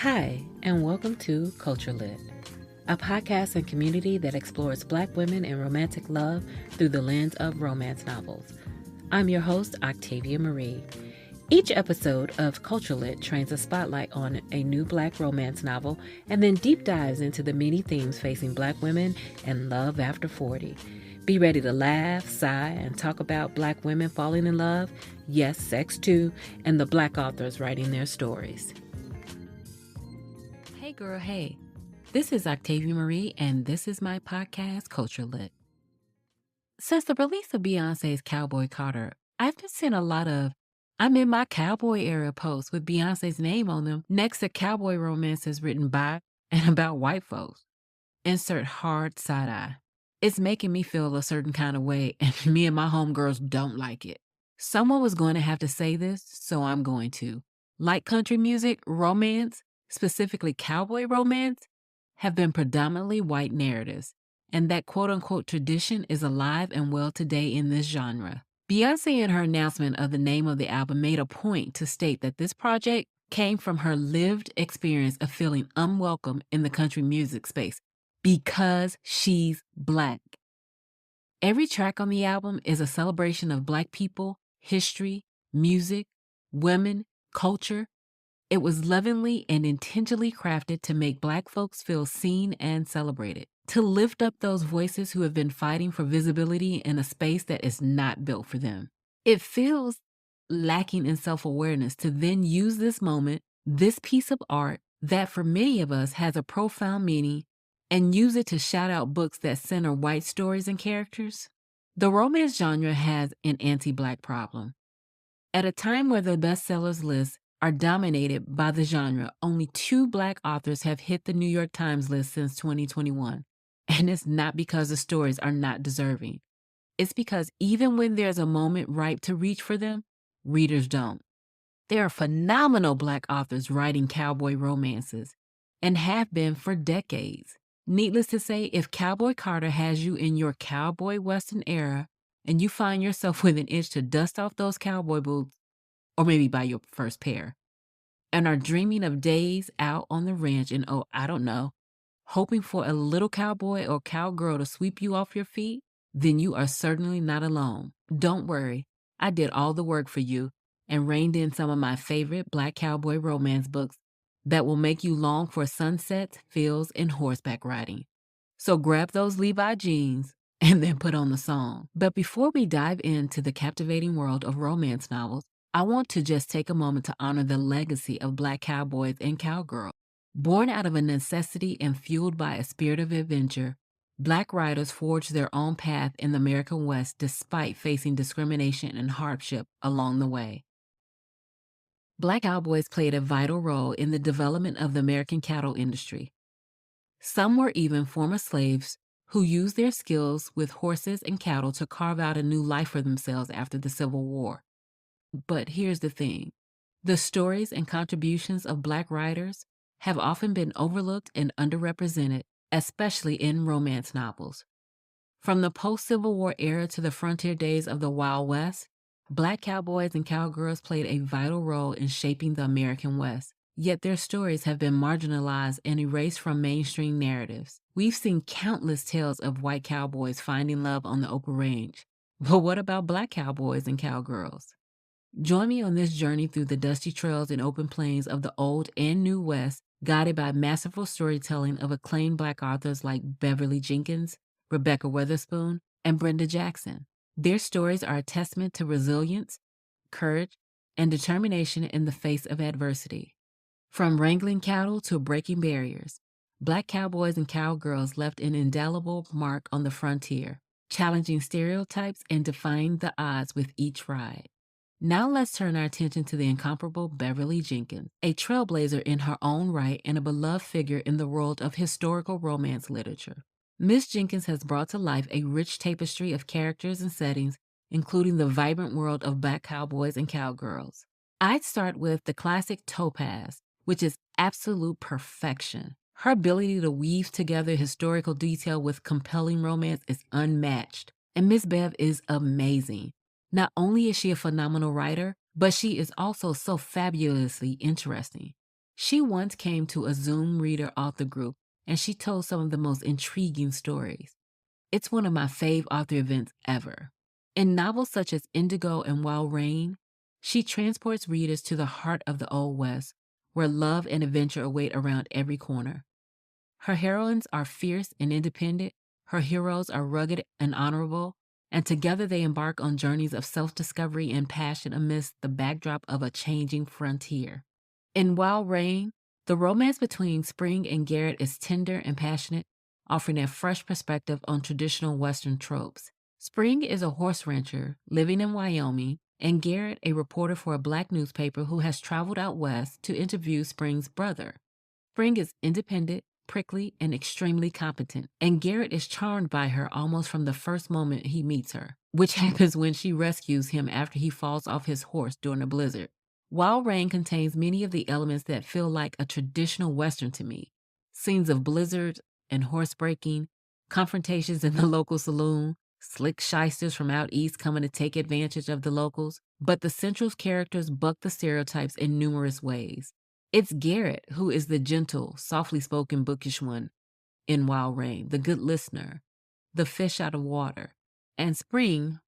Hi, and welcome to Culture Lit, a podcast and community that explores Black women and romantic love through the lens of romance novels. I'm your host, Octavia Marie. Each episode of Culture Lit trains a spotlight on a new Black romance novel and then deep dives into the many themes facing Black women and love after 40. Be ready to laugh, sigh, and talk about Black women falling in love, yes, sex too, and the Black authors writing their stories. Hey girl, hey. This is Octavia Marie, and this is my podcast, Culture Lit. Since the release of Beyoncé's Cowboy Carter, I've been seeing a lot of I'm in my cowboy era posts with Beyoncé's name on them next to cowboy romances written by and about white folks. Insert hard side eye. It's making me feel a certain kind of way, and me and my homegirls don't like it. Someone was going to have to say this, so I'm going to. Like country music, romance, specifically cowboy romance, have been predominantly white narratives, and that quote-unquote tradition is alive and well today in this genre. Beyoncé in her announcement of the name of the album made a point to state that this project came from her lived experience of feeling unwelcome in the country music space because she's Black. Every track on the album is a celebration of Black people, history, music, women, culture. It was lovingly and intentionally crafted to make Black folks feel seen and celebrated, to lift up those voices who have been fighting for visibility in a space that is not built for them. It feels lacking in self-awareness to then use this moment, this piece of art that for many of us has a profound meaning, and use it to shout out books that center white stories and characters. The romance genre has an anti-Black problem. At a time where the bestsellers lists are dominated by the genre, only 2 Black authors have hit the New York Times list since 2021. And it's not because the stories are not deserving. It's because even when there's a moment ripe to reach for them, readers don't. There are phenomenal Black authors writing cowboy romances, and have been for decades. Needless to say, if Cowboy Carter has you in your cowboy Western era, and you find yourself with an itch to dust off those cowboy boots, or maybe buy your first pair, and are dreaming of days out on the ranch and hoping for a little cowboy or cowgirl to sweep you off your feet, then you are certainly not alone. Don't worry, I did all the work for you and reined in some of my favorite Black cowboy romance books that will make you long for sunsets, fields, and horseback riding. So grab those Levi jeans and then put on the song. But before we dive into the captivating world of romance novels, I want to just take a moment to honor the legacy of Black cowboys and cowgirls. Born out of a necessity and fueled by a spirit of adventure, Black writers forged their own path in the American West despite facing discrimination and hardship along the way. Black cowboys played a vital role in the development of the American cattle industry. Some were even former slaves who used their skills with horses and cattle to carve out a new life for themselves after the Civil War. But here's the thing. The stories and contributions of Black writers have often been overlooked and underrepresented, especially in romance novels. From the post-Civil War era to the frontier days of the Wild West, Black cowboys and cowgirls played a vital role in shaping the American West. Yet their stories have been marginalized and erased from mainstream narratives. We've seen countless tales of white cowboys finding love on the open range. But what about Black cowboys and cowgirls? Join me on this journey through the dusty trails and open plains of the Old and New West, guided by masterful storytelling of acclaimed Black authors like Beverly Jenkins, Rebecca Weatherspoon, and Brenda Jackson. Their stories are a testament to resilience, courage, and determination in the face of adversity. From wrangling cattle to breaking barriers, Black cowboys and cowgirls left an indelible mark on the frontier, challenging stereotypes and defying the odds with each ride. Now let's turn our attention to the incomparable Beverly Jenkins, a trailblazer in her own right and a beloved figure in the world of historical romance literature. Miss Jenkins has brought to life a rich tapestry of characters and settings, including the vibrant world of Black cowboys and cowgirls. I'd start with the classic Topaz, which is absolute perfection. Her ability to weave together historical detail with compelling romance is unmatched, and Miss Bev is amazing. Not only is she a phenomenal writer, but she is also so fabulously interesting. She once came to a Zoom reader author group and she told some of the most intriguing stories. It's one of my fave author events ever. In novels such as Indigo and Wild Rain, she transports readers to the heart of the Old West, where love and adventure await around every corner. Her heroines are fierce and independent, her heroes are rugged and honorable, and together they embark on journeys of self-discovery and passion amidst the backdrop of a changing frontier. In Wild Rain, the romance between Spring and Garrett is tender and passionate, offering a fresh perspective on traditional Western tropes. Spring is a horse rancher living in Wyoming, and Garrett a reporter for a Black newspaper who has traveled out west to interview Spring's brother. Spring is independent, prickly, and extremely competent, and Garrett is charmed by her almost from the first moment he meets her, which happens when she rescues him after he falls off his horse during a blizzard. Wild Rain contains many of the elements that feel like a traditional Western to me. Scenes of blizzards and horse breaking, confrontations in the local saloon, slick shysters from out east coming to take advantage of the locals, but the central characters buck the stereotypes in numerous ways. It's Garrett who is the gentle, softly spoken, bookish one in Wild Rain, the good listener, the fish out of water, and Spring,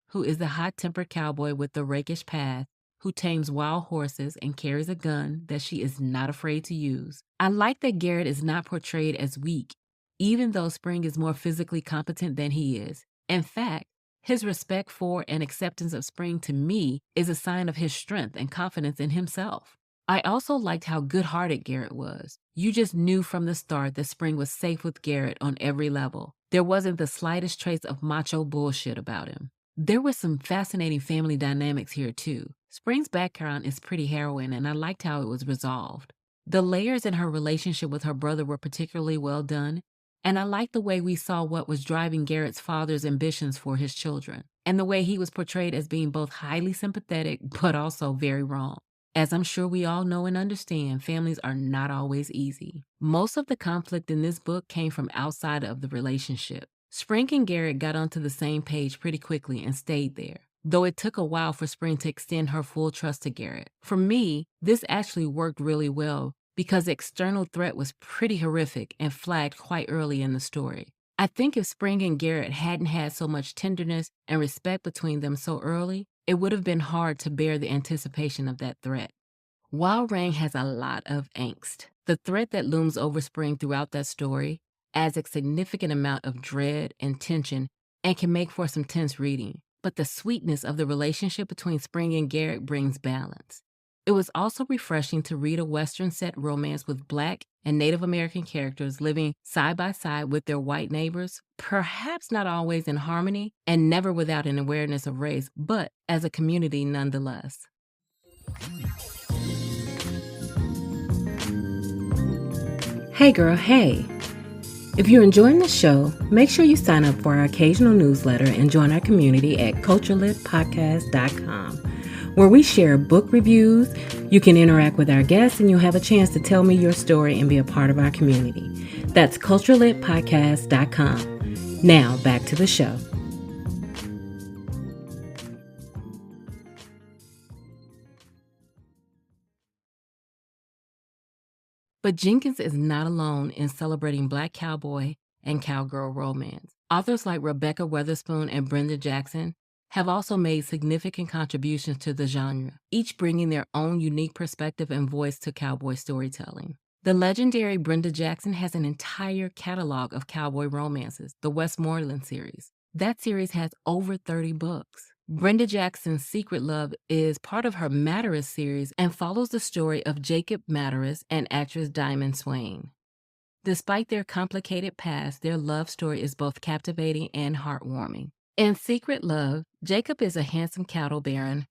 who is the hot-tempered cowboy with the rakish past, who tames wild horses and carries a gun that she is not afraid to use. I like that Garrett is not portrayed as weak, even though Spring is more physically competent than he is. In fact, his respect for and acceptance of Spring to me is a sign of his strength and confidence in himself. I also liked how good-hearted Garrett was. You just knew from the start that Spring was safe with Garrett on every level. There wasn't the slightest trace of macho bullshit about him. There were some fascinating family dynamics here too. Spring's background is pretty harrowing, and I liked how it was resolved. The layers in her relationship with her brother were particularly well done, and I liked the way we saw what was driving Garrett's father's ambitions for his children, and the way he was portrayed as being both highly sympathetic but also very wrong. As I'm sure we all know and understand, families are not always easy. Most of the conflict in this book came from outside of the relationship. Spring and Garrett got onto the same page pretty quickly and stayed there, though it took a while for Spring to extend her full trust to Garrett. For me, this actually worked really well because the external threat was pretty horrific and flagged quite early in the story. I think if Spring and Garrett hadn't had so much tenderness and respect between them so early, it would have been hard to bear the anticipation of that threat. Wild Rain has a lot of angst. The threat that looms over Spring throughout that story adds a significant amount of dread and tension and can make for some tense reading. But the sweetness of the relationship between Spring and Garrett brings balance. It was also refreshing to read a Western-set romance with Black and Native American characters living side by side with their white neighbors, perhaps not always in harmony and never without an awareness of race, but as a community nonetheless. Hey girl, hey. If you're enjoying the show, make sure you sign up for our occasional newsletter and join our community at culturelitpodcast.com, where we share book reviews. You can interact with our guests and you'll have a chance to tell me your story and be a part of our community. That's culturelitpodcast.com. Now back to the show. But Jenkins is not alone in celebrating Black cowboy and cowgirl romance. Authors like Rebecca Weatherspoon and Brenda Jackson have also made significant contributions to the genre, each bringing their own unique perspective and voice to cowboy storytelling. The legendary Brenda Jackson has an entire catalog of cowboy romances, the Westmoreland series. That series has over 30 books. Brenda Jackson's Secret Love is part of her Matteress series and follows the story of Jacob Matteress and actress Diamond Swain. Despite their complicated past, their love story is both captivating and heartwarming. In Secret Love, Jacob is a handsome cattle baron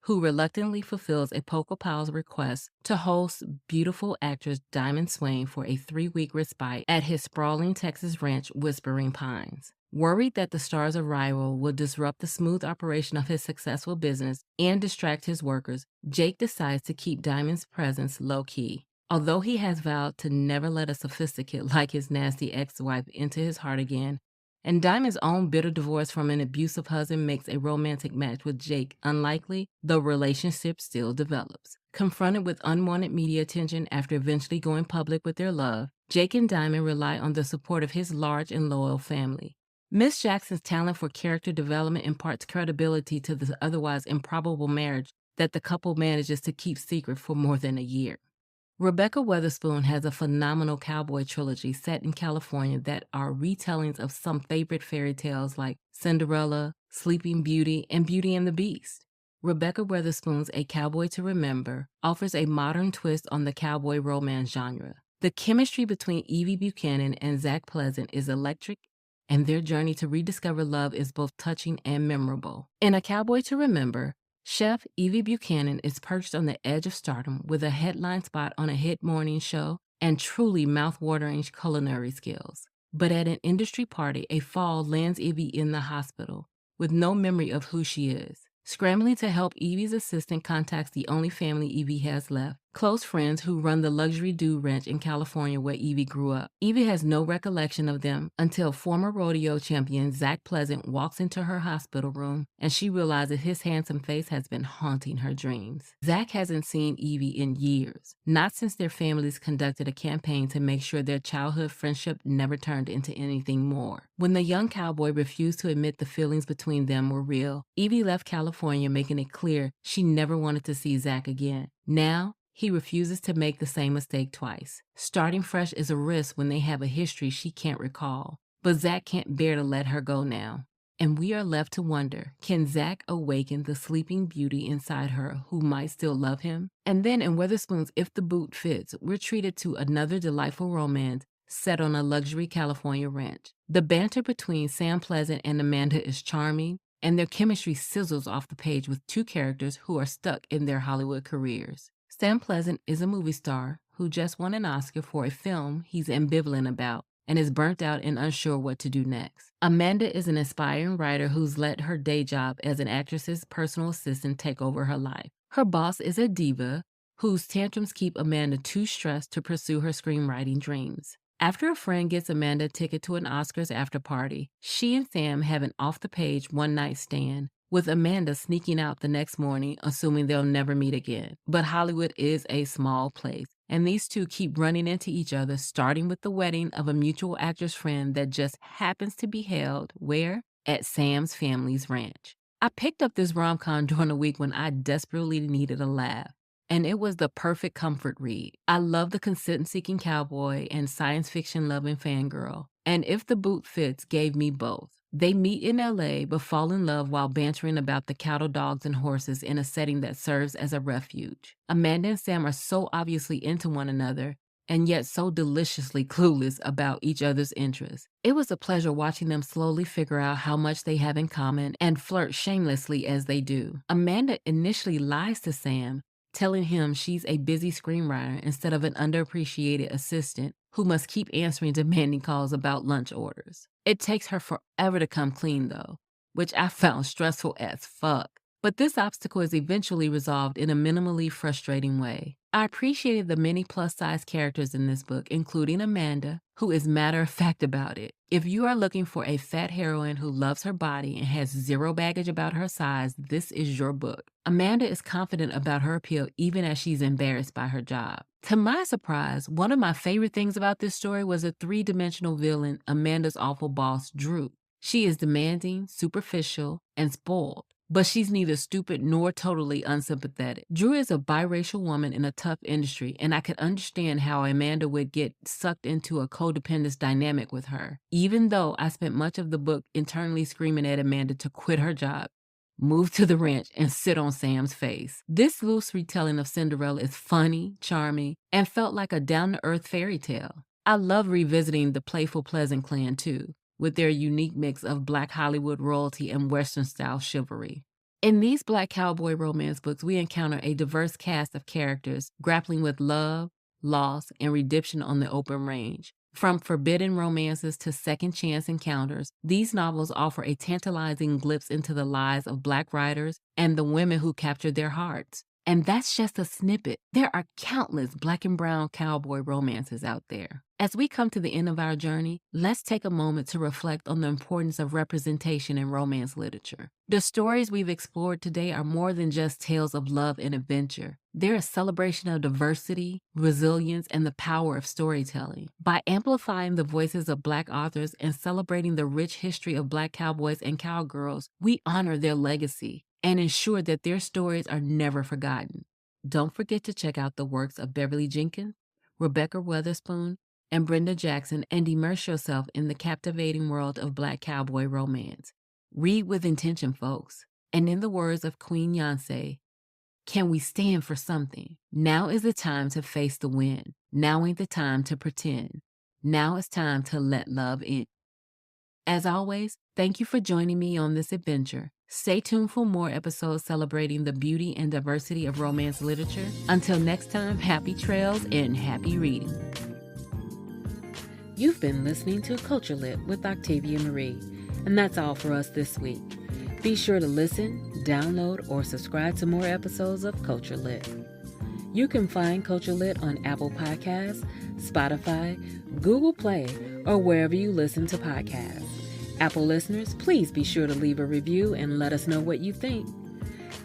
who reluctantly fulfills a Pocopal's request to host beautiful actress Diamond Swain for a 3-week respite at his sprawling Texas ranch, Whispering Pines. Worried that the star's arrival will disrupt the smooth operation of his successful business and distract his workers, Jake decides to keep Diamond's presence low-key. Although he has vowed to never let a sophisticate like his nasty ex-wife into his heart again, and Diamond's own bitter divorce from an abusive husband makes a romantic match with Jake unlikely, the relationship still develops. Confronted with unwanted media attention after eventually going public with their love, Jake and Diamond rely on the support of his large and loyal family. Miss Jackson's talent for character development imparts credibility to the otherwise improbable marriage that the couple manages to keep secret for more than a year. Rebecca Weatherspoon has a phenomenal cowboy trilogy set in California that are retellings of some favorite fairy tales like Cinderella, Sleeping Beauty, and Beauty and the Beast. Rebecca Weatherspoon's A Cowboy to Remember offers a modern twist on the cowboy romance genre. The chemistry between Evie Buchanan and Zach Pleasant is electric, and their journey to rediscover love is both touching and memorable. In A Cowboy to Remember, Chef Evie Buchanan is perched on the edge of stardom with a headline spot on a hit morning show and truly mouth-watering culinary skills. But at an industry party, a fall lands Evie in the hospital with no memory of who she is. Scrambling to help, Evie's assistant contacts the only family Evie has left, close friends who run the luxury dude ranch in California where Evie grew up. Evie has no recollection of them until former rodeo champion Zach Pleasant walks into her hospital room and she realizes his handsome face has been haunting her dreams. Zach hasn't seen Evie in years, not since their families conducted a campaign to make sure their childhood friendship never turned into anything more. When the young cowboy refused to admit the feelings between them were real, Evie left California, making it clear she never wanted to see Zach again. Now, he refuses to make the same mistake twice. Starting fresh is a risk when they have a history she can't recall. But Zach can't bear to let her go now. And we are left to wonder, can Zach awaken the sleeping beauty inside her who might still love him? And then in Weatherspoon's If the Boot Fits, we're treated to another delightful romance set on a luxury California ranch. The banter between Sam Pleasant and Amanda is charming, and their chemistry sizzles off the page with two characters who are stuck in their Hollywood careers. Sam Pleasant is a movie star who just won an Oscar for a film he's ambivalent about and is burnt out and unsure what to do next. Amanda is an aspiring writer who's let her day job as an actress's personal assistant take over her life. Her boss is a diva whose tantrums keep Amanda too stressed to pursue her screenwriting dreams. After a friend gets Amanda a ticket to an Oscars after party, she and Sam have an off-the-page one-night stand, with Amanda sneaking out the next morning, assuming they'll never meet again. But Hollywood is a small place, and these two keep running into each other, starting with the wedding of a mutual actress friend that just happens to be held, where? At Sam's family's ranch. I picked up this rom-com during a week when I desperately needed a laugh, and it was the perfect comfort read. I love the consent-seeking cowboy and science fiction-loving fangirl, and If the Boot Fits gave me both. They meet in LA but fall in love while bantering about the cattle, dogs, and horses in a setting that serves as a refuge. Amanda and Sam are so obviously into one another and yet so deliciously clueless about each other's interests. It was a pleasure watching them slowly figure out how much they have in common and flirt shamelessly as they do. Amanda initially lies to Sam, telling him she's a busy screenwriter instead of an underappreciated assistant who must keep answering demanding calls about lunch orders. It takes her forever to come clean, though, which I found stressful as fuck. But this obstacle is eventually resolved in a minimally frustrating way. I appreciated the many plus-size characters in this book, including Amanda, who is matter-of-fact about it. If you are looking for a fat heroine who loves her body and has zero baggage about her size, this is your book. Amanda is confident about her appeal even as she's embarrassed by her job. To my surprise, one of my favorite things about this story was a three-dimensional villain, Amanda's awful boss, Drew. She is demanding, superficial, and spoiled, but she's neither stupid nor totally unsympathetic. Drew is a biracial woman in a tough industry, and I could understand how Amanda would get sucked into a codependence dynamic with her, even though I spent much of the book internally screaming at Amanda to quit her job, move to the ranch, and sit on Sam's face. This loose retelling of Cinderella is funny, charming, and felt like a down-to-earth fairy tale. I love revisiting the playful Pleasant clan, too, with their unique mix of Black Hollywood royalty and Western-style chivalry. In these Black cowboy romance books, we encounter a diverse cast of characters grappling with love, loss, and redemption on the open range. From forbidden romances to second-chance encounters, these novels offer a tantalizing glimpse into the lives of Black writers and the women who captured their hearts. And that's just a snippet. There are countless Black and brown cowboy romances out there. As we come to the end of our journey, let's take a moment to reflect on the importance of representation in romance literature. The stories we've explored today are more than just tales of love and adventure. They're a celebration of diversity, resilience, and the power of storytelling. By amplifying the voices of Black authors and celebrating the rich history of Black cowboys and cowgirls, we honor their legacy and ensure that their stories are never forgotten. Don't forget to check out the works of Beverly Jenkins, Rebecca Weatherspoon, and Brenda Jackson and immerse yourself in the captivating world of Black cowboy romance. Read with intention, folks. And in the words of Queen Beyoncé, can we stand for something? Now is the time to face the wind. Now ain't the time to pretend. Now it's time to let love in. As always, thank you for joining me on this adventure. Stay tuned for more episodes celebrating the beauty and diversity of romance literature. Until next time, happy trails and happy reading. You've been listening to Culture Lit with Octavia Marie, and that's all for us this week. Be sure to listen, download, or subscribe to more episodes of Culture Lit. You can find Culture Lit on Apple Podcasts, Spotify, Google Play, or wherever you listen to podcasts. Apple listeners, please be sure to leave a review and let us know what you think.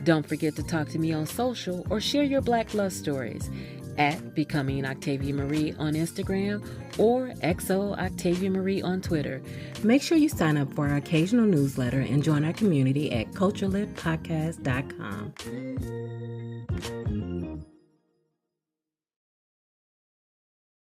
Don't forget to talk to me on social or share your Black love stories at Becoming Octavia Marie on Instagram or XO Octavia Marie on Twitter. Make sure you sign up for our occasional newsletter and join our community at culturelitpodcast.com.